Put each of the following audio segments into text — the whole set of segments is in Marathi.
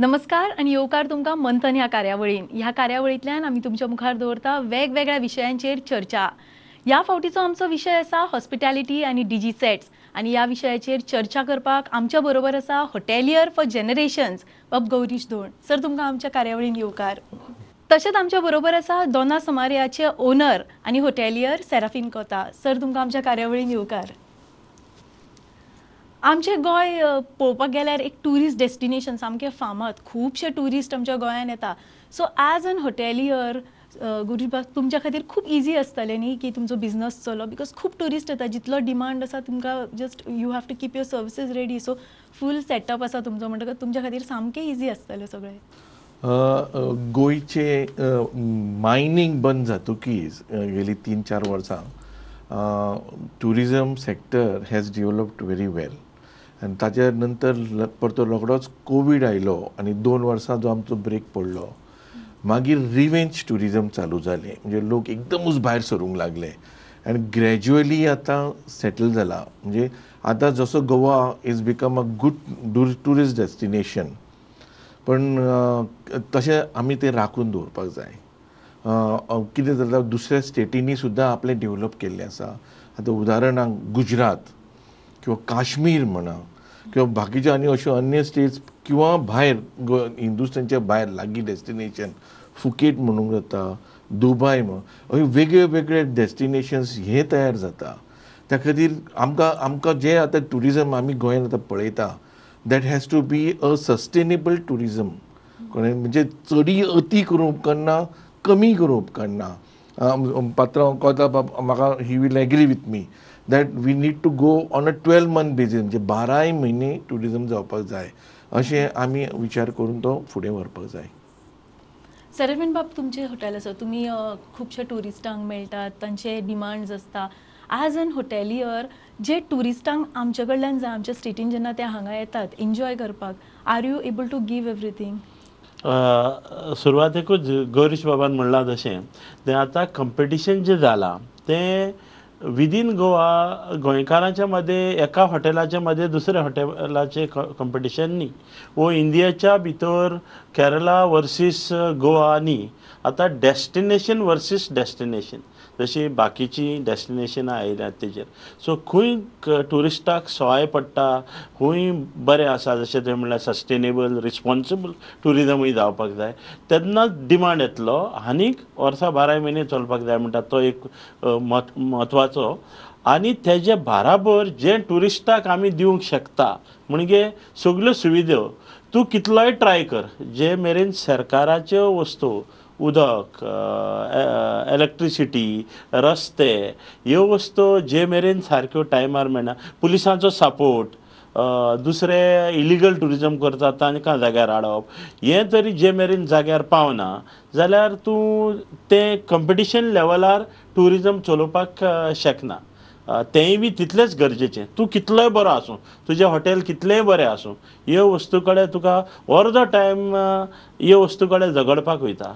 नमस्कार आणि येवकार तुमकां मंथन ह्या कार्यावळीन. ह्या कार्यावळींतल्यान आमी तुमच्या मुखार दवरता वेगवेगळ्या विशयांचेर चर्चा. ह्या फावटीचो आमचो विशय आसा हॉस्पिटॅलिटी आनी डिजी सेट्स आनी ह्या विशयाचेर चर्चा करपाक आमच्या बरोबर आसा हॉटेलियर फॉर जनरेशन्स बाब गौरीश धोण. सर तुमकां आमच्या कार्यावळीन येवकार. तशेंच आमच्या बरोबर आसा दोना समारियाचे ओनर आनी हॉटेलियर सेराफीन कोता. सर तुमकां आमच्या कार्यावळीन येवकार. आमचे गोंय पळोवपाक गेल्यार एक ट्युरिस्ट डेस्टिनेशन सामकें फामाद. खुबशे ट्युरिस्ट आमच्या गोंयान येता. सो एज एन हॉटेलियर गुरुबाब तुमच्या खातीर खूब इजी आसतलें न्ही की तुमचो बिझनस चलो बिकॉज खूब ट्युरिस्ट येता. जितलो डिमांड आसा तुमकां just you have to keep your services ready. So full setup आसा तुमचो म्हणटकच तुमच्या खातीर सामकें इजी आसतलें सगळें. गोंयचे मायनींग बंद जातकीच गेली 3-4 वर्सां tourism sector has developed very well. आनी ताच्या नंतर परतो रोखडोच कोवीड आयलो आनी 2 वर्सां जो आमचो ब्रेक पडलो. मागीर रिवेंज टुरिजम चालू जालें. म्हणजे लोक एकदमूच भायर सरूंक लागले आनी ग्रॅज्युअली आतां सेटल जाला. म्हणजे आतां जसो Goa is become a good tourist destination, पण तशें आमी तें राखून दवरपाक जाय. कितें जाता दुसऱ्या स्टेटींनी सुद्दां आपलें डेवलप केल्लें आसा. आतां उदाहरणाक गुजरात किंवा काश्मीर म्हणा किंवा बाकीच्यो आनी अश्यो अन्य स्टेट्स किंवा भायर हिंदुस्तानच्या भायर लागीं डेस्टिनेशन फुकेट म्हणूंक जाता, दुबय म्हण वेगळे वेगळे डेस्टिनेशन्स हे तयार जाता. त्या खातीर आमकां जे आतां टुरिजम आमी गोंयांत आतां पळयता that has to be a sustainable tourism. म्हणजे चडी अती करूं उपकारना, कमी करूं उपकारना. पात्रांव कोता म्हाका he will agree with me that we need to go on a 12 month basis. म्हणजे 12 म्हयने टुरिजम जावपाक जाय अशें आमी विचार करून तो फुडें व्हरपाक जाय. सेराफीन बाब तुमचें हॉटेल आसा, तुमी खुबशे ट्युरिस्टांक मेळटात, तांचे डिमांड्स आसता. एज एन हॉटेलियर जे ट्युरिस्टांक आमचे कडल्यान जाय आमच्या स्टेटीन जेन्ना ते हांगा येतात एन्जॉय करपाक, are you able to give everything? सुरवातेकूच गौरीश बाबान म्हणलां तशें तें आतां कंपिटिशन जें जालां तें विदीन गोवा गोंयकारांच्या मदें एका हॉटेलाच्या मदें दुसऱ्या हॉटेलाचें कंपिटिशन न्ही. वो इंडियाच्या भितर केरला वर्सीस गोवा न्ही. आतां डेस्टिनेशन वर्सीस डेस्टिनेशन जशी बाकीची डेस्टिनेशनां आयल्यात तेजेर. सो खंय ट्युरिस्टाक सवाय पडटा खंय बरें आसा जशें थंय म्हणल्यार सस्टेनेबल रिस्पॉन्सिबल टुरिजमूय जावपाक जाय तेन्नाच डिमांड येतलो आनीक वर्सां 12 म्हयने चलपाक जाय म्हणटा तो एक म्हत्वाचो. आनी तेजे बाराबर जे ट्युरिस्टाक आमी दिवंक शकता म्हणजे सगल्यो सुविधा तूं कितलोय ट्राय कर. जे मेरेन सरकाराच्यो वस्तू उदक, इलेक्ट्रिसिटी, रस्ते ह्यो वस्तू जे मेरेन सारक्यो टायमार मेळना, पुलिसांचो सपोर्ट, दुसरे इलिगल टुरिजम करता तांकां जाग्यार हाडप, हें तरी जे मेरेन जाग्यार पावना जाल्यार तूं तें कंपिटिशन लेवलार टुरिजम चलोवपाक शकना. तेंय बी तितलेंच गरजेचें. तूं कितलोय बरो आसूं, तुजें हॉटेल कितलेंय बरें आसूं, ह्यो वस्तू कडेन तुका ऑल द टायम ह्यो वस्तू कडेन झगडपाक वयता.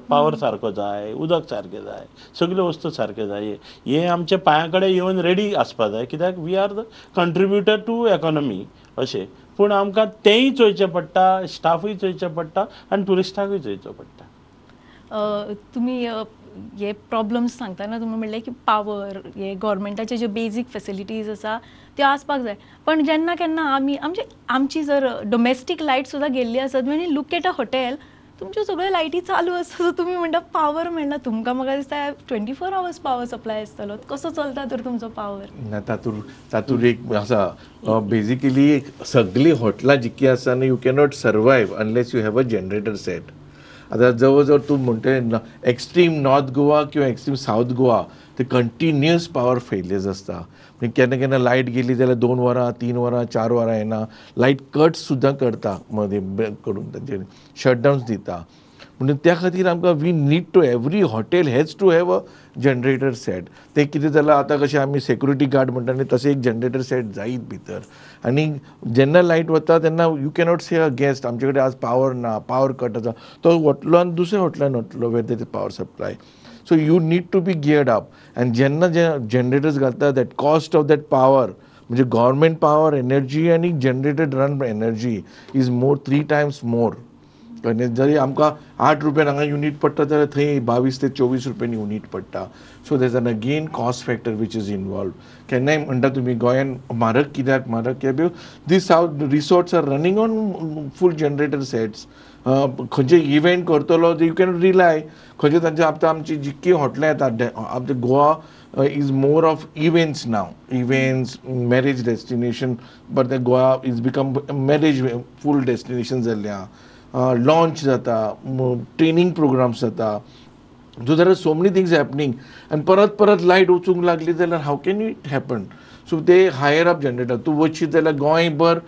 पावर सारको जाय, उदक सारकें जाय, सगल्यो वस्तू सारक्यो जाय. हे आमच्या पांया कडेन येवन रेडी आसपाक जाय कित्याक we are the contributor to economy अशें. पूण आमकां तेंय चोयचें पडटा, स्टाफूय चोयचें पडटा आनी ट्युरिस्टांकूय चोयचो पडटा. तुमी हे प्रॉब्लम्स सांगतना तुमी म्हणलें की पावर, हे गव्हर्मेंटाचे जे बेजीक फॅसिलिटीज आसा त्यो आसपाक जाय. पण जेन्ना केन्ना आमची जर डोमेस्टीक लायट सुद्दां गेल्ली आसत म्हणजे लूक एट अ हॉटेल तुमच्यो सगळ्यो लायटी चालू आसता, तुमी म्हणटा पावर मेळना. तुमकां म्हाका दिसता 24 आवर्स पावर सप्लाय आसतलो. कसो चलता तर तुमचो पावर? तातूंत एक आसा बेजिकली सगळीं हॉटेलां जितकीं आसा न्ही you cannot survive unless you have a generator set. आतां जवळ जवळ तूं म्हणटा एक्स्ट्रीम नॉर्थ गोवा किंवा एक्स्ट्रीम सावथ गोवा ते कंटिन्युअस पावर फेलियर्स आसता. म्हणजे केन्ना केन्ना लायट गेली जाल्यार 2 वरां 3 वरां 4 वरां येना. लायट कट्स सुद्दां करता मदें करून तांचेर शटडावन्स दिता. म्हणून त्या खातीर आमकां we need to every hotel has to have a generator set. तें कितें जालां आतां कशें आमी सेक्युरिटी गार्ड म्हणटा न्ही तशें एक जनरेटर सेट जायत भितर. आनी जेन्ना लायट वता तेन्ना you cannot say a guest आमचे कडेन आज पावर ना, पावर कट आसा, तो वतलो आनी दुसऱ्या हॉटेलान वतलो where there is power supply. So you need to be geared up. आनी जेन्ना जे जनरेटर्स घालता that cost of that power म्हणजे गव्हर्मेंट पॉवर एनर्जी आणि generated run energy is more 3 times more. आणि जरी आमकां 8 रुपयान हांगा युनीट पडटा जाल्यार थंय 22 ते 24 रुपयांनी युनीट पडटा. So these an again cost factor which is involve. केन्नाय म्हणटा तुमी गोंयान म्हारग कित्याक these resorts are running on full generator sets. खंयचे इव्हेंट करतलो यू कॅन रिलाय. खंयचे तांचे आतां आमची जितकी हॉटलां येतात आमचे Goa is more of events नाव. Events marriage destination but the Goa is become marriage full destination जाल्ल्या. लॉन्च जाता, ट्रेनिंग प्रोग्राम्स जाता. So there are so many things happening. आनी परत परत लायट वचूंक लागली जाल्यार how can it happen. So ते हायर अप जनरेटर तूं वचशीत जाल्यार गोंयभर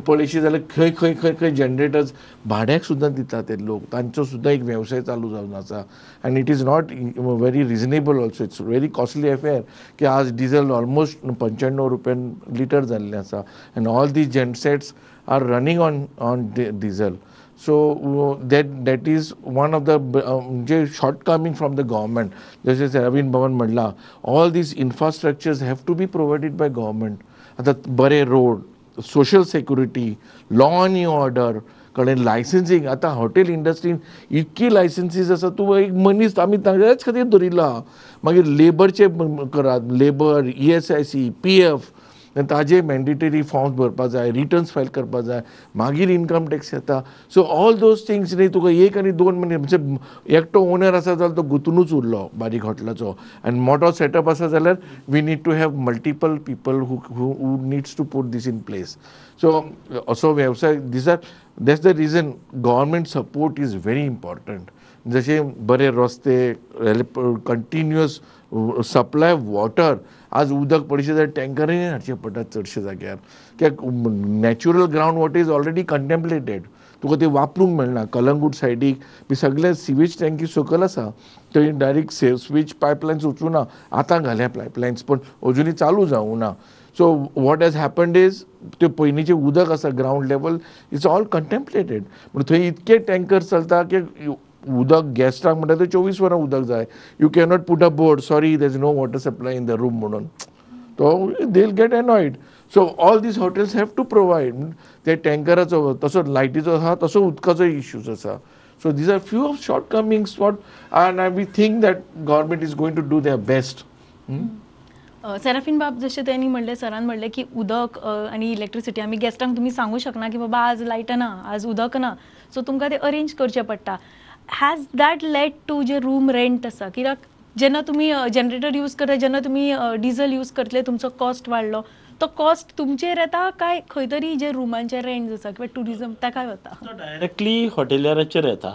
पळयशी जाल्यार खंय खंय खंय खंय जनरेटर्स भाड्याक सुद्दां दितात ते लोक. तांचो सुद्दां एक वेवसाय चालू जावन आसा. आनी it is not very reasonable also. It's very costly affair की आज डिझल ऑलमोस्ट 95 रुपयान लिटर जाल्लें आसा. आनी all these gensets are running on diesel. So that is one of the shortcoming from the government. जसे Ravin Bhavan म्हणला, all these infrastructures have to be provided by government. आता बरे रोड, सोशल सेक्युरिटी, लॉ आणि ऑर्डर कडेन लायसन्सिंग. आता हॉटेल इंडस्ट्रीन इतकी लायसन्सीस आसा. तूं एक मनीस आमी तांच्याच खातीर दवरिल्लो आहा. मागीर लेबरचे करात, लेबर, ESIC, PF ताजे मॅन्डेटरी फॉर्म्स भरपा जाय, रिटर्न्स फायल करपा जाय, मागीर इनकम टॅक्स येता. सो ऑल दोज थिंग्स न्ही तुका 1 आनी 2 म्हयने म्हणजे एकटो ओनर आसा जाल्यार तो गुंतूनच उरलो बारीक हॉटेलाचो. आनी मोठो सेटअप आसा जाल्यार we need to have multiple people who needs to put this in place. So असो वेवसाय that's the reason government support is very important. जशे बरे रस्ते, कंटिन्युअस सप्लाय वॉटर. आज उदक पडशें जाल्यार टँकरींनी हाडचें पडटा चडशे जाग्यार. कित्याक natural ground water is already contemplated. तुका ते वापरूंक मेळना. कलंगूट सायडीक बी सगळे सिवेज टँकी सकयल आसा. थंय डायरेक्ट स्वीच पायपलायन्स वचूना. आतां घाल्या पायपलायन्स पूण अजुनी चालू जावूं ना. So what has happened is ते पयलींचें उदक आसा ground level is all contemplated. पूण थंय इतके टँकर्स चलता की उदक गॅस्टाक म्हणटा ते 24 वरां उदक जाय. You cannot put a board sorry there is no water supply in the room म्हणून. तो they will get annoyed. So all these hotels have to provide. ते टँकराचो तसो लायटीचो आसा तसो उदकाचो इश्यूज आसा. So these are few of shortcomings what and we think that government is going to do their best. Serafin बाब जसे त्यांनी म्हणले, सरान म्हणले की उदक आणि इलेक्ट्रिसिटी आम्ही गॅस्टांक तुम्ही सांगू शकना की बाबा आज लायट ना, आज उदक ना. सो तुमकां ते अरेंज करचें पडटा. हॅज दॅट लेड टू जे रूम रेंट आसा? कित्याक जेन्ना तुमी जनरेटर यूज करता, जेन्ना तुमी डिझल यूज करतले तुमचो कॉस्ट वाडलो. तो कॉस्ट तुमचेर येता काय खंय तरी जे रुमांचे रेंट आसा किंवा टुरिझम ताका वता? तो डायरेक्टली हॉटेलाराचेर येता.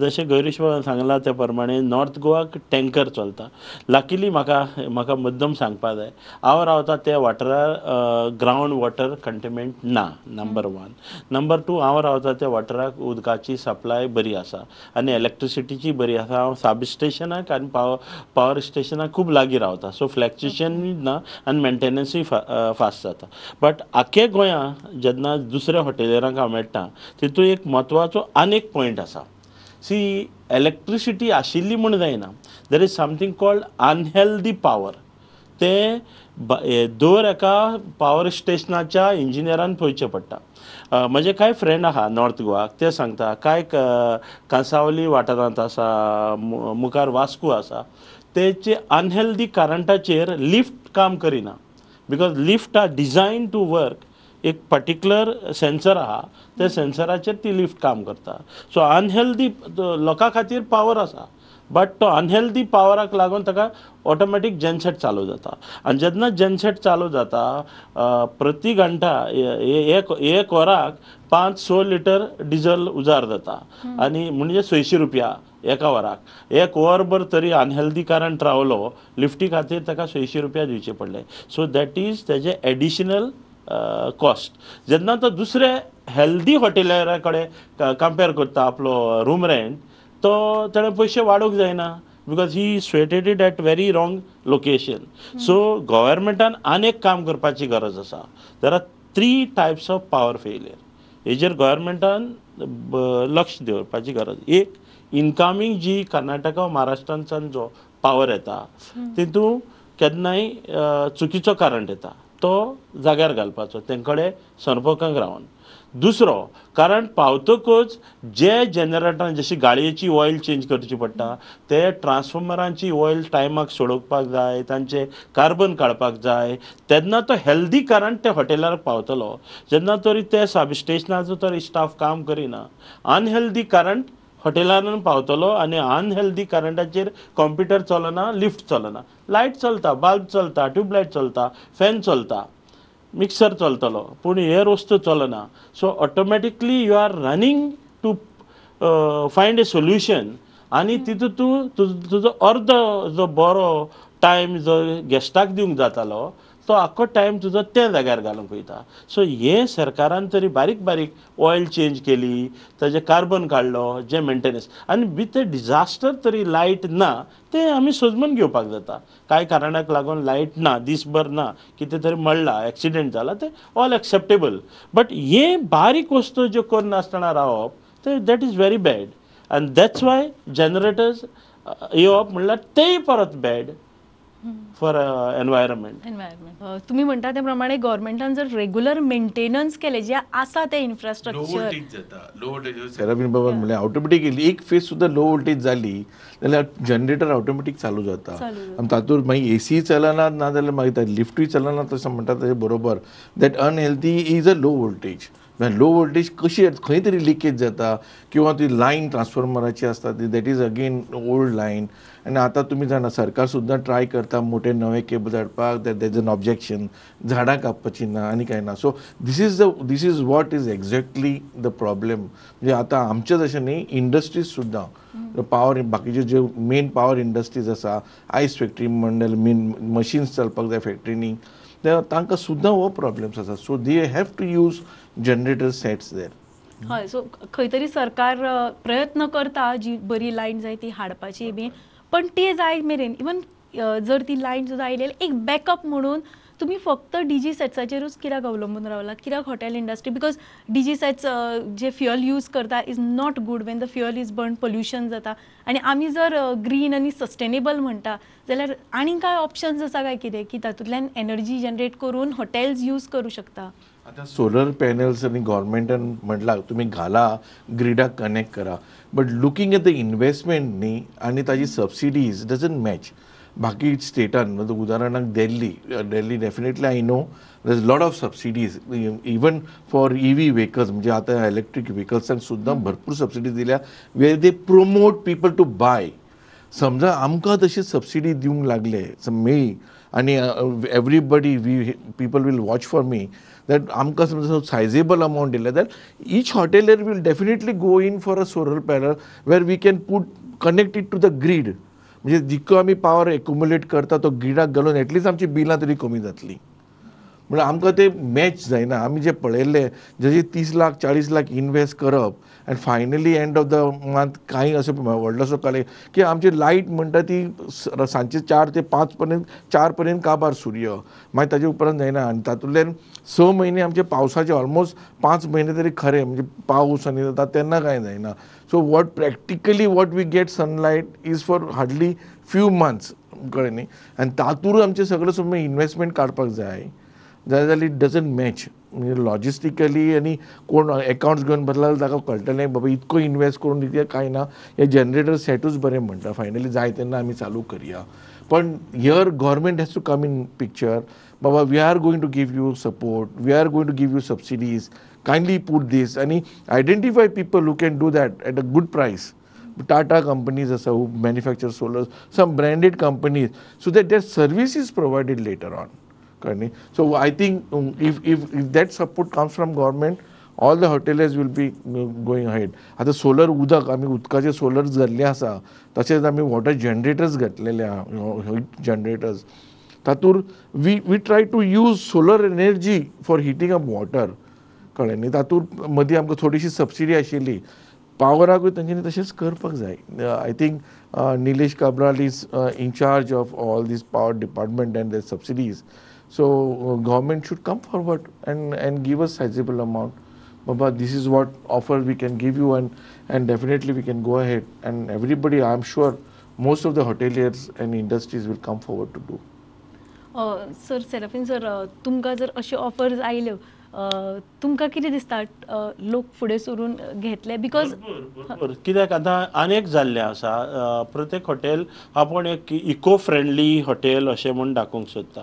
जशें गौरीश बाबान सांगलां त्या प्रमाणे नॉर्थ गोवाक टँकर चलता. लाकीली म्हाका मुद्दम सांगपा जाय, हांव रावता त्या वाठारार ग्रावंड वॉटर कंटेनमेंट ना. नंबर 1. नंबर 2, हांव रावता त्या वाठाराक उदकाची सप्लाय बरी आसा आनी इलेक्ट्रिसिटीची बरी आसा. हांव सब स्टेशनाक आनी पावर स्टेशनाक खूब लागीं रावता. सो फ्लॅक्च्युएशन ना आनी मेंटेनन्सूय फास्ट जाता. बट आख्या गोंया जेन्ना दुसऱ्या हॉटेलरांक हांव मेळटा तितून एक म्हत्वाचो आनीक पॉयंट आसा. सी इलेक्ट्रिसिटी आशिल्ली म्हूण जायना. There is something called unhealthy power. ते दर एका पावर स्टेशनाच्या इंजिनियरान पळोवचें पडटा. म्हजे कांय फ्रेंड आहा नॉर्थ गोवाक, ते सांगता कांय कांसावली वाठारांत आसा, मुखार वास्को आसा, तेचे अनहेल्दी करंटाचेर लिफ्ट काम करिना. Because lift are design to work. एक पर्टिक्युलर सेन्सर आहा, त्या सेन्सराचेर ती लिफ्ट काम करता. सो अनहेल्दी लोकां खातीर पावर आसा, बट तो अनहेल्दी पावराक लागून ताका ऑटोमॅटीक जेनसेट चालू जाता. आनी जेन्ना जेनसेट चालू जाता प्रति घंटा एक वराक 5-6 लिटर डिझल उजार जाता. आनी म्हणजे 600 रुपया एका वराक. एक वरभर तरी अनहेल्दी करंट रावलो लिफ्टी खातीर ताका 600 रुपया दिवचे पडले. सो दॅट इज तेजे एडिशनल कॉस्ट. जेन्ना तो दुसरे हेल्दी हॉटेलरा कडेन कंपेर करता आपलो रूम रेंट, तो ताणें पयशे वाडोवंक जायना. Because he situated it at very wrong location. So गव्हर्मेंटान आनीक काम करपाची गरज आसा. There are 3 types of power failure. हेजेर गव्हर्मेंटान लक्ष दवरपाची गरज. एक, इनकमींग जी कर्नाटका महाराष्ट्रांतल्यान जो पावर येता तितून केन्नाय चुकीचो करंट येता. तो जाग्यार घालपाचो तेंकडे सनपोकांक रावन. दुसरो, कारण पावतकूच जे जनरेटरान जशी गाडयेची ऑयल चेंज करची पडटा ते ट्रान्सफॉर्मरांची ऑयल टायमाक सोडोवपाक जाय, तांचे कार्बन काडपाक जाय, तेन्ना तो हेल्दी करंट त्या हॉटेलार पावतलो. जेन्ना तरी ते सबस्टेशनाचो तरी स्टाफ काम करिना, अनहेल्दी करंट हॉटेलान पावतलो आनी अनहेल्दी करंटाचेर कॉम्प्युटर चलना, लिफ्ट चलना, लायट चलता, बल्ब चलता, ट्यूबलायट चलता, फॅन चलता, मिक्सर चलतलो, पूण हेर वस्तू चलना. So automatically you are running to find a solution आनी तितून तूं तुजो अर्द जो बरो टायम जो गेस्टाक दिवंक जातालो तो आख्खो टायम तुजो त्या जाग्यार घालूंक वयता. सो हे सरकारान तरी बारीक बारीक ऑयल चेंज केली, ताजे कार्बन काडलो, जे मेंटेनन्स आनी विथ ए डिजास्टर तरी लायट ना ते आमी सजमून घेवपाक जाता. कांय कारणाक लागून लायट ना, दिसभर ना, कितें तरी मळ्ळा, एक्सिडेंट जाला, ते ऑल एक्सेप्टेबल. बट हे बारीक वस्तू ज्यो करनासतना रावप ते दॅट इज व्हेरी बॅड. आनी दॅट्स वाय जनरेटर्स येवप म्हणल्यार तेय परत बॅड फॉर एनवायरमेंट. तुम्ही म्हणता त्या प्रमाणे गव्हर्नमेंटान जर रेग्युलर मेंटेनन्स केले जे आसा ते इन्फ्रास्ट्रक्चर लो वोल्टेज सेराबीन बाबा म्हणले ऑटोमॅटिकली एक फेज सुद्धा लो वोल्टेज जाली जाल्यार जनरेटर ऑटोमॅटिक चालू जाता आनी तातूंत मागीर एसी चलना ना जाल्यार मागीर लिफ्टूय चलना तशें म्हणटा ताचे बरोबर that unhealthy is a low voltage. Low voltage कशी खंय तरी लिकेज जाता किंवा ती लायन ट्रान्सफॉर्मराची आसता ती that is again old line. आनी आतां तुमी जाणा सरकार सुद्दां ट्राय करता मोठे नवे केबल धाडपाक दॅट इज एन ऑब्जेक्शन, झाडां कापपाची ना आनी कांय ना. So this is what is exactly the problem. म्हणजे आतां आमचे जशें न्ही इंडस्ट्रीज सुद्दां पावर बाकीचे जे मेन पावर इंडस्ट्रीज आसा, आयस फॅक्टरी म्हणल्यार मेन मशीन्स चलपाक जाय फॅक्टरीनी, तांकां सुद्दां हो प्रॉब्लेम्स आसा. So they have to use generator sets there. हय, सो खंय तरी सरकार प्रयत्न करता जी बरी लायन जाय ती हाडपाची बी, पण ते जाय मेरेन इवन जर ती लायन सुद्दां आयलेली एक बॅकअप म्हणून तुम्ही फक्त डीजी सेट्साचेरूच कित्याक अवलंबून रावला? कित्याक hotel industry? Because DG sets जे फ्युअल यूज करता is not good Wien the fuel is burn, pollution जाता. आनी आमी जर ग्रीन आनी सस्टेनेबल म्हणटा जाल्यार आनी काय ऑप्शन्स आसा काय कितें की तातूंतल्यान एनर्जी जनरेट करून हॉटेल्स यूज करू शकता? आता सोलर पॅनल्स आणि गव्हर्मेंटान म्हटलां तुम्ही घाला ग्रिडाक कनेक्ट करा, but looking at the investment न्ही आनी ताजी सबसिडीज डजंट मॅच. बाकी स्टेटान म्हणजे उदाहरणाक Delhi definitely I know there is lot of subsidies even for EV vehicles, म्हणजे आता इलेक्ट्रीक व्हेकल्सांक सुद्दां भरपूर सबसिडीज दिल्या where they promote people to buy. समजा आमकां तशी सबसिडी दिवंक लागले मेळ्ळी आनी everybody people will watch for me that आमकां समजा सायजेबल अमावंट दिले that each hotelier will definitely go in for a solar panel where we can put connect it to the grid. म्हणजे जितको आमी पावर एक्युमुलेट करता तो ग्रिडाक घालून एटलीस्ट आमची बिलां तरी कमी जातली. म्हणजे आमकां ते मॅच जायना. आमी जे पळयल्ले जशे 30 लाख 40 लाख इन्वेस्ट करप आनी finally end of the month कांय अशें व्हडलोसो कळ्ळे की आमची लायट म्हणटा ती सांजचे 4 ते 5 पर्यंत 4 पर्यंत काबार सूर्य, मागीर ताजे उपरांत जायना. आनी तातूंतल्यान 6 म्हयने आमचे पावसाचे ऑलमोस्ट 5 म्हयने तरी खरे म्हणजे पावस आनी जाता तेन्ना कांय जायना. So what practically what we get sunlight is for hardly few months कळ्ळें न्ही. आनी तातूंत आमचें सगळें समज इन्वेस्टमेंट काडपाक जाय जाल्यार इट डजंट मॅच. म्हणजे लॉजिस्टिकली आनी कोण एकाउंट्स घेवन बसला ताका कळटलें बाबा इतको इन्वेस्ट करून इतकें कांय ना, हे जनरेटर सेटूच बरें म्हणटा फायनली जाय तेन्ना आमी चालू करया. पण here government has to come in picture. बाबा we are going to give you support, we are going to give you subsidies, kindly put this and identify people who can do that at a good price. Tata companies also who manufacture solars, some branded companies, so that their service is provided later on. So I think if that support comes from government, all the hoteliers will be going ahead. आता सोलर उदक आमी उदकाचे सोलर्स घातले आसा, तशेंच आमी वॉटर जनरेटर्स घातलेले आहा, जनरेटर्स. तातूंत we try to use solar energy for heating up water कळ्ळें न्ही. तातूंत मदीं आमकां थोडीशी सबसिडी आशिल्ली, पावराकूय तांच्यांनी तशेंच करपाक जाय. I think Nilesh Cabral is in charge of all these power department end the subsidies. So government should come forward and give us sizable amount. Baba, this is what offer we can give you and definitely we can go ahead and everybody, I am sure most of the hoteliers and industries will come forward to do. Sir Serafin sir तुमकां जर अश्यो ऑफर्स आयल्यो तुमकां कितें दिसता लोक फुडें सरून घेतले बिकॉज बरोबर. कित्याक आतां अनेक जाल्लें आसा. प्रत्येक हॉटेल आपूण एक इको फ्रेंडली हॉटेल अशें म्हूण दाखोवंक सोदता.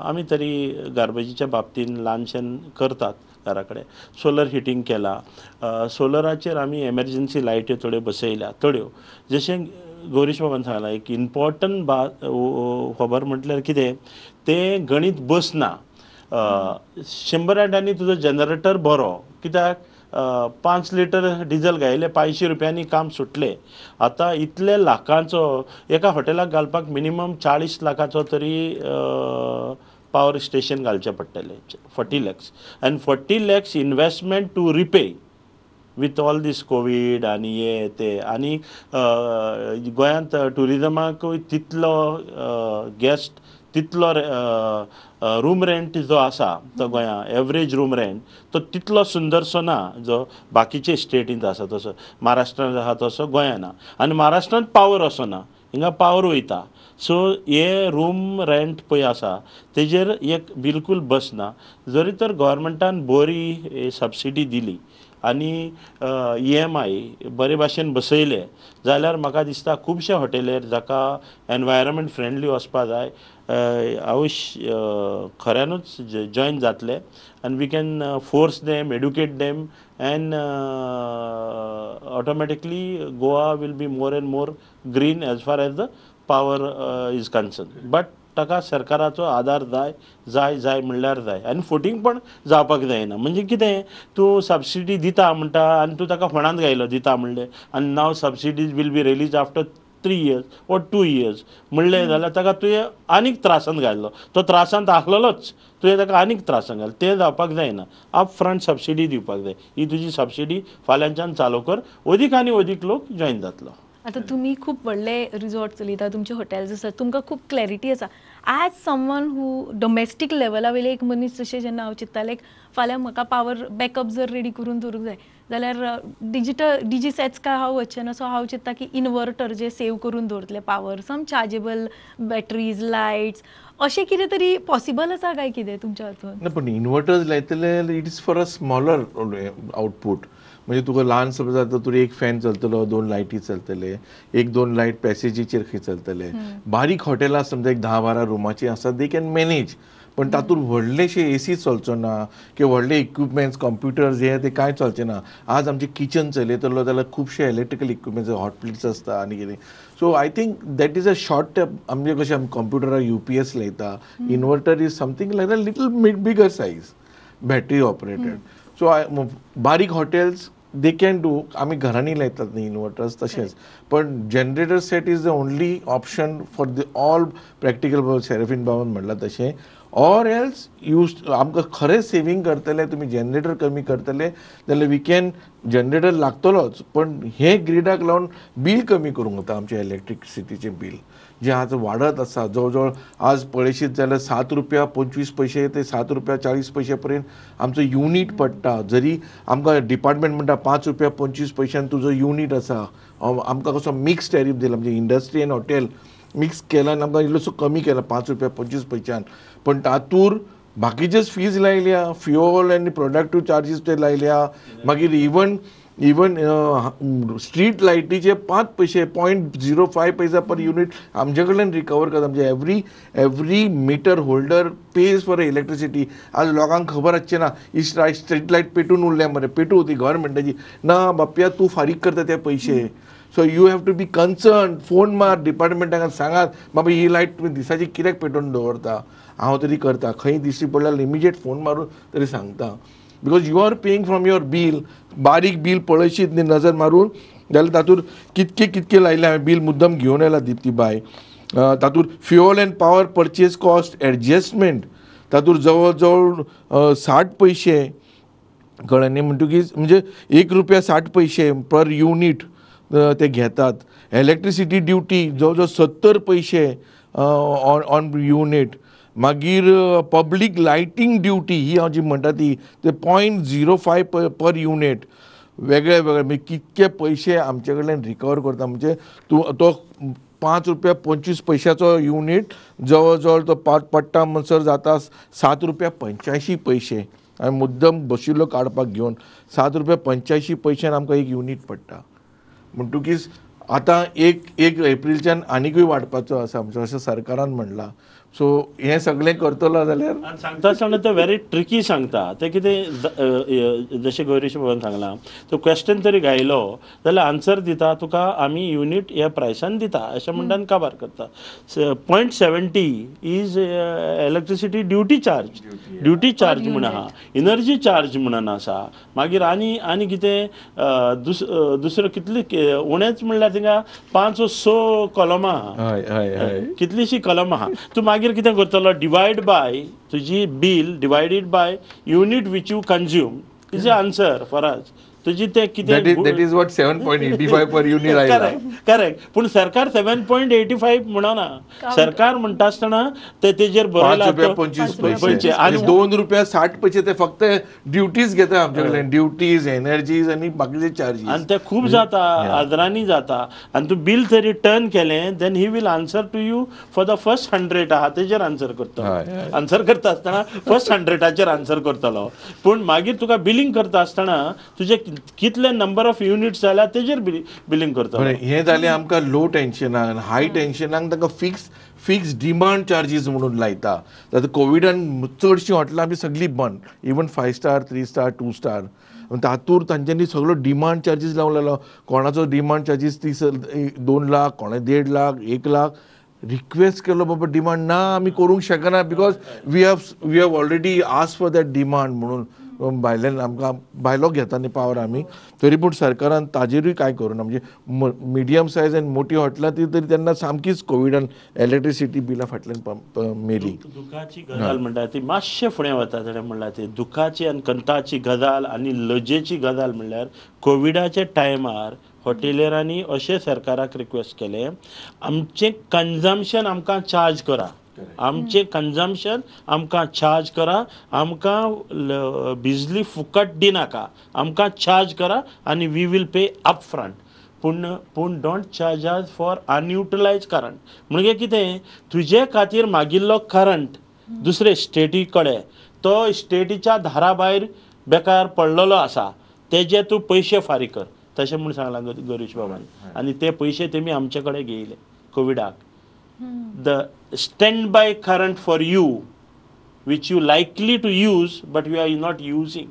आमी तरी गार्बेजीच्या बाबतीन ल्हानशें करतात घरा कडेन. सोलर हिटींग केलां. सोलराचेर आमी एमर्जन्सी लायट्यो थोड्यो बसयल्या. थोड्यो जशें गौरीश बाबान सांगलां एक इम्पॉर्टंट खबर म्हटल्यार कितें तें गणीत बसना. 100 यार्डांनी तुजो जनरेटर बरो. कित्याक 5 लिटर डिझल घायले 500 रुपयांनी काम सुटलें. आतां इतले लाखांचो एका हॉटेलाक घालपाक मिनिमम 40 लाखाचो तरी पावर स्टेशन घालचें पडटलें. 40 lakhs आनी 40 lakhs investment to repay with all these Covid आनी हे ते. आनी गोंयांत टुरिजमाकूय तितलो गेस्ट तितलो रूम रेंट जो आसा तो गोंयां एवरेज रूम रेंट तो तितलो सुंदरसो ना जो बाकीचे स्टेटींत आसा तसो. महाराष्ट्रांत आसा तसो गोंयां ना. आनी महाराष्ट्रांत पावर असो ना. हिंगा पावर वयता. सो हे रूम रेंट पळय आसा तेजेर एक बिलकूल बसना. जरी तर गव्हर्मेंटान बरी सबसिडी दिली आनी EMI बरे भाशेन बसयले जाल्यार म्हाका दिसता खुबशे हॉटेलेर जाका एनवायरमेंट फ्रेंडली वचपा जाय खऱ्यानूच जॉयन जातले. आनी we can force them educate them and automatically Goa will be more and more green as far as the power is concern. But ताका सरकाराचो आदार जाय म्हणल्यार जाय. आनी फोटींग पण जावपाक जायना. म्हणजे कितें तूं सबसिडी दिता म्हणटा आनी तूं ताका फंडांत घायलो दिता म्हणलें आनी now subsidies will be release after 3 years or 2 years म्हणलें जाल्यार ताका तुवें आनीक त्रासांत घायलो. तो त्रासांत आसलोच तुवें ताका आनीक त्रासांत घाल. तें जावपाक जायना. अप फ्रंट सबसिडी दिवपाक जाय. ही तुजी सबसिडी फाल्यांच्यान चालू कर. अदीक आनी अदीक लोक जॉयन जातलो. आता तुम्ही खूप व्हडले रिसॉर्ट चलयता तुमचे हॉटेल्स आसात तुमकां खूप क्लॅरिटी आसा. ॲज समवन हू डोमेस्टीक लेवला वयले एक मनीस जशें जेन्ना हांव चिंत्ता लायक फाल्यां म्हाका पावर बॅकअप जर रेडी करून दवरूंक जाय जाल्यार डिजी सेट्स काय हांव वचचें ना. सो हांव चिंत्ता की इनवर्टर जे सेव करून दवरतले पावर सम चार्जेबल बॅटरीज लायट्स अशें कितें तरी पॉसिबल आसा काय कितें तुमच्या हातून. ना पण इन्वर्टर्स लायतले it is for a smaller output. म्हणजे तुका ल्हान समज जाता तुका एक फॅन चलतलो 2 लायटी चलतले 1-2 लायट पॅसेजीचेर खंय चलतले. बारीक हॉटेलां समजा एक 10-12 रुमाची आसा दे कॅन मॅनेज. पण तातूंत व्हडलेशे AC चलचो ना किंवा व्हडले इक्विपमेंट्स कॉम्प्युटर्स हे ते कांय चलचे ना. आज आमचे किचन चलयतलो जाल्यार खुबशे इलेक्ट्रिकल इक्विपमेंट्स हॉट प्लेट्स आसता आनी कितें. So I think that is a short term. आमचे कशें आमी कॉम्प्युटरार UPS लायता. Inverter is something like a little bigger size battery operated. So बारीक हॉटेल्स दे कॅन डू. आमी घरांनी लायतात न्ही इन्वर्टर्स तशेंच. पण generator set is the only option for the all practical. Serafin बाबान म्हणलां तशें ऑर एल्स यूज आमकां खरें सेवींग करतले तुमी जनरेटर कमी करतले जाल्यार वी कॅन जनरेटर लागतलोच पण हे ग्रिडाक लावन बील कमी करूंक जाता. आमचें इलेक्ट्रिसिटीचें बील जें आज वाडत आसा जवळ जवळ आज पळयशीत जाल्यार ₹7.25 ते ₹7.40 पर्यंत आमचो युनीट पडटा. जरी आमकां डिपार्टमेंट म्हणटा ₹5.25 तुजो युनीट आसा. आमकां कसो मिक्स टॅरीफ दिला म्हणजे इंडस्ट्री आनी हॉटेल मिक्स केला आनी आमकां इल्लोसो कमी केला ₹5.25. पण तातूंत बाकीचेच फीज लायल्या फ्युअल आनी प्रोडक्टीव चार्जीस ते लायल्या. मागीर इवन स्ट्रीट लायटीचे 5 पैसे 0.05 पैसा पर युनिट आमचे कडल्यान रिकवर करता. म्हणजे every meter holder pays for electricity. आज लोकांक खबर आसचें ना ही स्ट्रीट लायट पेटून उरल्या मरे पेटू ती गव्हर्मेंटाची ना बाप्या तूं फारीक करता ते पयशे. So you have to be concern. Phone मार डिपार्टमेंटाक सांगात बाबा ही लायट तुमी दिसाची कित्याक पेटोवन दवरता. हांव तरी करता खंय दिश्टी पडल्यार इमिजिएट फोन मारून तरी सांगता. Because you are paying from your bill. बारीक बील पळयशीत न्ही नजर मारून जाल्यार तातूंत कितके लायले हांवें बील मुद्दम घेवन आयला दिप्ती बाय. तातूंत fuel end power purchase cost adjustment तातूंत जवळ जवळ 60 पैसे कळ्ळें न्ही. म्हणटकीच म्हणजे ₹1.60 पर युनीट ते घेतात. इलेक्ट्रिसिटी ड्युटी जवळ जवळ 70 पैसे ऑन युनीट. मागीर पब्लीक लायटींग ड्युटी ही हांव जी म्हणटा ती ते 0.05 पर युनीट. वेगळे म्हणजे कितके पयशे आमचे कडल्यान रिकवर करता. म्हणजे तूं तो ₹5.25 युनिट जवळ जवळ तो पडटा म्हणसर जाता ₹7.85 हांवें मुद्दम बशिल्लो काडपाक घेवन ₹7.85 आमकां एक युनिट पडटा. म्हणटकीच आतां एक एप्रिलच्यान आनीकूय वाडपाचो आसा अशें सरकारान म्हणलां. सो हें सगळें करतलो जाल्यार सांगता आसतना ते व्हेरी ट्रिकी सांगता. ते कितें जशें गौरीश बाबान सांगलां, तो क्वेश्चन तरी घायलो जाल्यार आन्सर दिता तुका आमी युनिट ह्या प्रायसान दिता अशें म्हणटान काबार करता. 0.70 इज इलेक्ट्रिसिटी ड्युटी चार्ज म्हण आहा, एनर्जी चार्ज म्हणून आसा. मागीर आनी कितें दुसरो कितले उणेंच म्हणल्यार थिंगा 5-6 कॉलमां आहा, कितलीशीं कॉलमां आहा. तूं मागीर कितें करतलो, डिवायड बाय तुजी bill divided by unit which you consume is answer for us. तुजी ते कितें that is what 7.85 per unit आयला. करेक्ट. पूण सरकार 7.85 म्हणना. सरकार म्हणटा आसतना तेजेर बरयला ₹5.25 आणि ₹2.60 ते फक्त ड्युटीज घेता आमचे कडल्यान, ड्युटीज, एनर्जीज आणि बाकीचे चार्जीस. आणि ते खूब जाता, आदरांनी जाता. आणि तूं बिल तरी टर्न केलें then he will answer to you for the first 100 आहा तेजेर आन्सर करतलो. आन्सर करता आसतना फर्स्ट 100 आन्सर करतलो. पूण मागीर तुका बिलिंग करता आसतना तुजे कितले नंबर ऑफ युनिट्स जाल्या तेजेर बिलिंग करतलो. हें जालें आमकां लो टेन्शनाक. हाय टेन्शनाक तांकां फिक्स डिमांड चार्जीस म्हणून लायता. आतां कोविडान चडशीं हॉटेलां आमी सगळीं बंद, इवन 5 स्टार 3 स्टार 2 स्टार. तातूंत तांच्यांनी सगळो डिमांड चार्जीस लावलेलो. कोणाचो डिमांड चार्जीस 2 लाख, कोणे 1.5 लाख, 1 लाख. रिक्वेस्ट केलो बाबा डिमांड ना आमी करूंक शकना because we have already ask for that demand म्हणून भायल्यान आमकां भायलो घेता न्ही पावर आमी. तरी पूण सरकारान ताजेरूय कांय करूना. म्हणजे मिडियम सायज आनी मोठी हॉटेलां ती तरी तेन्ना सामकीच कोविडान इलेक्ट्रिसिटी बिलां फाटल्यान मेली. दुखाची गजाल म्हणटा ती मातशें फुडें वता ताणें म्हणलां ती दुखाची आनी कंताची गजाल आनी लजेची गजाल म्हणल्यार कोविडाच्या टायमार हॉटेलियरांनी अशें सरकाराक रिक्वेस्ट केलें, आमचें कन्जम्पशन आमकां चार्ज करा, आमचें कन्जम्पशन आमकां चार्ज करा, आमकां बिजली फुकट दिनाका, आमकां चार्ज करा आनी we will pay up front. पूण don't charge us for unutilise current. म्हणजे कितें, तुजे खातीर मागिल्लो करंट दुसरे स्टेटी कडेन तो स्टेटीच्या दारा भायर बेकार पडलेलो आसा, तेजे तूं पयशे फारीक कर तशें म्हूण सांगलां गौरीश बाबान. आनी ते पयशे तेमी आमचे कडेन घेयले कोविडाक. The standby current for you which you likely to use but you are not using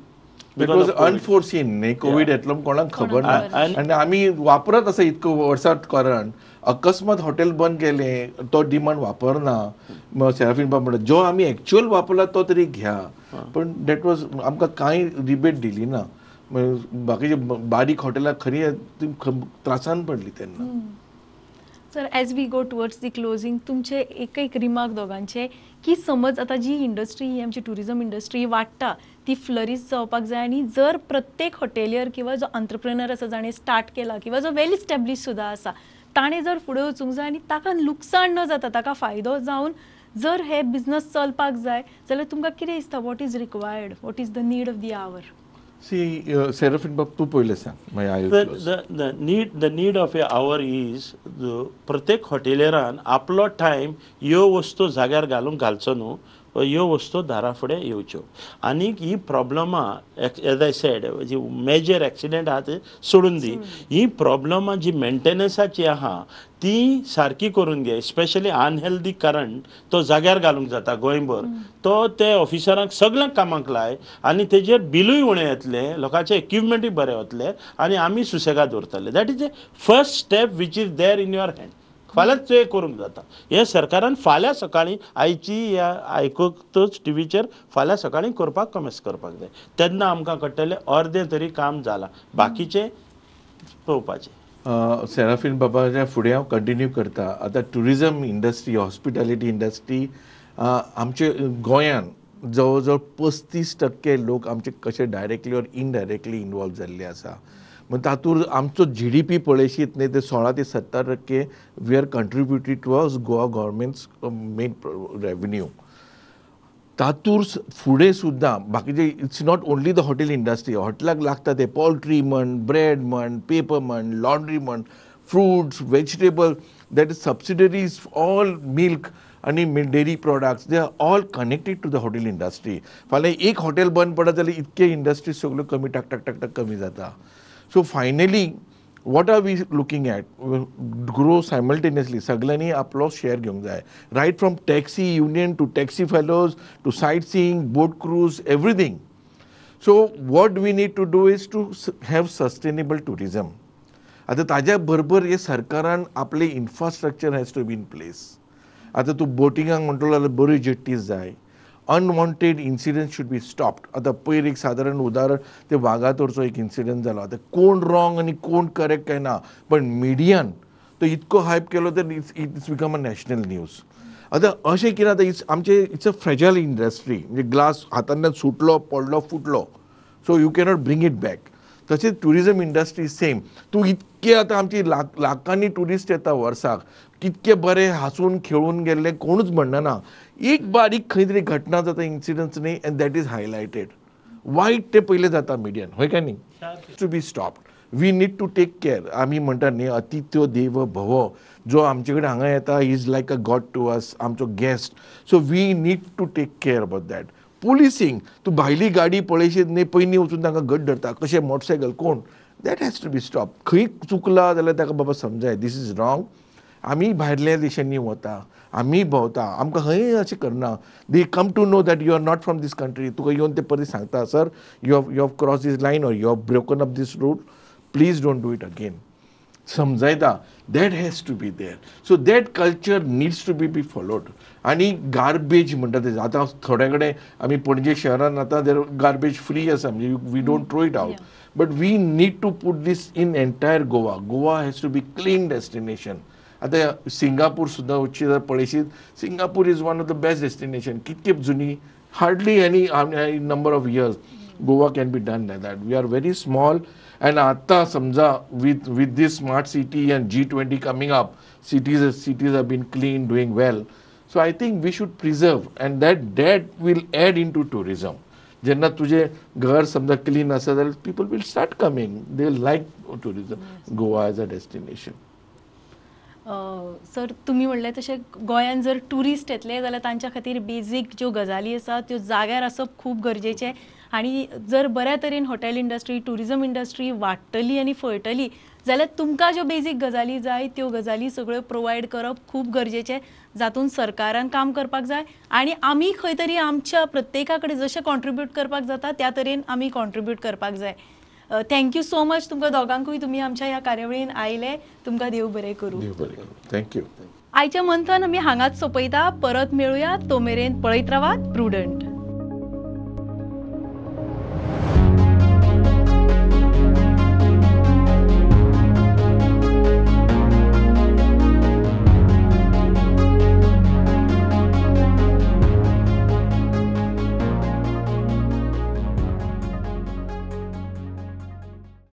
because it was unforeseen. न्ही कोविड येतलो कोणाक खबर ना आनी आमी वापरत आसा इतको वर्सात करंट. अकस्मात हॉटेल बंद केलें, तो डिमांड वापरना. सेराफीन बाब म्हणटा जो आमी एक्चुअल वापरला तो तरी घ्या. पण दॅट वॉज आमकां कांय रिबेट दिली ना. बाकीचे बारीक हॉटेलां खरी त्रासान पडली तेन्ना. Sir as we go towards the closing, तुमचे एक रिमार्क दोगांचे की समज आता जी इंडस्ट्री ही आमची टुरिझम इंडस्ट्री वाडटा ती फ्लरीश जावपाक जाय. आणि जर प्रत्येक हॉटेलियर किंवा जो अंतरप्रेनर आसा जाणें स्टार्ट केला किंवा जो वेल इस्टॅब्लिश सुद्धा आसा ताणें जर फुडें वचूंक जाय आनी ताका लुकसाण न जाता, ताका फायदो जावन जर हे बिझनस चलपाक जाय जाल्यार तुमकां कितें दिसता, what is required, what is the need of the hour? Seraphin बाब तूं पयलें सांग. The need of a hour is प्रत्येक हॉटेलियरान आपलो टायम ह्यो वस्तू जाग्यार घालचो न्हू, ह्यो वस्तू दारा फुडें येवच्यो. आनीक ही प्रॉब्लमां एज आय सेड जी मेजर एक्सिडेंट आहा ते सोडून दी. ही प्रॉब्लमां जी मेंटेनन्साची आहा ती सारकी करून घे. स्पेशली अनहेल्दी करंट तो जाग्यार घालूंक जाता गोंयभर, तो ते ऑफिसरांक सगळ्यांक कामाक लाय आनी तेजेर बिलूय उणें येतलें, लोकांचे इक्विपमेंटूय बरें वतले आनी आमी सुसेगाद उरतले. That is a first step which is there in your hand. फाल्यांच ते करूंक जाता. हे सरकारान फाल्यां सकाळीं आयची ह्या आयकूतच टीव्हीचेर फाल्यां सकाळीं करपाक कमेस करपाक जाय. तेन्ना आमकां कळटलें अर्दें तरी काम जालां, बाकीचें पळोवपाचें. सेराफीन बाबाच्या फुडें हांव कंटिन्यू करता. आतां टुरिझम इंडस्ट्री, हॉस्पिटॅलिटी इंडस्ट्री आमचे गोंयान जवळ जवळ 35% लोक आमचे कशे डायरेक्टली ऑर इनडायरेक्टली इनवॉल्व जाल्ले आसा. म्हणजे तातूंत आमचो GDP पळयशीत न्ही ते 16 ते 17% we are contributed towards Goa government's main revenue. तातूंत फुडें सुद्दां बाकीचे it's not only the hotel industry, हॉटेलाक लागता ते पोल्ट्री म्हण, ब्रेड म्हण, पेपर म्हण, लॉन्ड्री म्हण, fruits, vegetable, that is subsidiaries, all milk आणि dairy products they are all connected to the hotel industry. फाल्यां एक हॉटेल बंद पडत जाल्यार इतके इंडस्ट्रीज सगळ्यो कमी टक टक टक टक कमी जाता. So finally what are we looking at grow simultaneously सगळ्यांनी आपलो शेअर घेवंक जाय, right from taxi union to taxi fellows to sight seeing, boat cruise, everything. So what we need to do is to have sustainable tourism. आतां ताज्या बरोबर हे सरकारान आपले infrastructure has to be in place. आतां तूं बोटिंगाक म्हणटलो जाल्यार बऱ्यो जेट्टीज जाय. Unwanted incident should be stopped. आतां पयर एक सादारण उदाहरण ते वागातोरचो एक इन्सिडंट जालो. आतां कोण रॉंग आनी कोण करेक्ट काय ना, पण मिडियान तो इतको हायप केलो तर it's become a national news. आतां अशें कितें आतां इट्स अ फ्रेजायल इंडस्ट्री. म्हणजे ग्लास हातांतल्यान सुटलो, पडलो, फुटलो, so you cannot bring it back. तशेंच ट्युरिजम इंडस्ट्री सेम. तूं इतके आतां आमची लाखांनी ट्युरिस्ट येता वर्साक, कितके बरे हांसून खेळून गेल्ले कोणूच म्हणना. एक बारीक खंय तरी घटना जाता, इन्सिडंट्स न्ही, एंड दॅट इज हायलायटेड. वायट ते पयले जाता मिडियान, हय काय न्ही. To be stopped. We need to take care. आमी म्हणटा न्ही अतिथ्यो देव भव. जो आमचे कडेन हांगा येता he is like a god to us, आमचो guest. So we need to take care about that. Policing, तूं भायली गाडी पळयशीत न्ही, पयलीं वचून तांकां घट धरता, कशें मोटरसायकल कोण, that has to be stop. खंय चुकला जाल्यार ताका बाबा समजाय दीस इज रॉंग. आमी भायल्या देशांनी वता, आमी भोंवता, आमकां खंय अशें करना. They come to know that you are not from this country. तुका येवन ते परत सांगता, sir you have cross this line or you have broken up this route, please don't do it again. समजायता. That has to be there. So that culture needs to be followed. आनी गार्बेज म्हणटा ते आतां थोड्या कडेन आमी पणजे शहरान आतां देर गार्बेज फ्री आसा, म्हणजे we don't throw it out. But we need to put this in entire Goa. Goa has to be clean destination. आतां सिंगापूर सुद्दां वचशी जाल्यार पळयशीत, Singapore is one of the best destination. कितके जुनी, hardly any number of years Goa can be done like that. We are very small. And आतां समजा with this smart city and G20 coming up, cities have been clean, doing well. So I think we should preserve, and that will add into tourism. जेन्ना तुझे घर समजा क्लीन आसा जाल्यार people will start coming. They will like tourism, Goa as a destination. Sir तुमी म्हणलें तशें गोंयान जर ट्युरिस्ट येतले जाल्यार तांच्या खातीर बेजीक ज्यो गजाली आसा त्यो जाग्यार आसप खूब गरजेचें. आनी जर बऱ्या तरेन हॉटेल इंडस्ट्री, ट्युरिजम इंडस्ट्री वाडटली आनी फळटली जाल्यार तुमकां ज्यो बेजीक गजाली जाय त्यो गजाली सगळ्यो प्रोवायड करप खूब गरजेचें. जातून सरकारान काम करपाक जाय आनी आमी खंय तरी आमच्या प्रत्येका कडेन जशें कॉन्ट्रिब्यूट करपाक जाता त्या तरेन आमी कॉन्ट्रिब्यूट करपाक जाय. थँक्यू सो मच तुमकां दोगांकूय, तुमी आमच्या ह्या कार्यावळीन आयले. तुमकां देव बरें करूं. देव बरें करूं. थँक्यू. आयचें मंथन आमी हांगाच सोंपयता. परत मेळुया. तो मेरेन पळयत रावात प्रुडंट.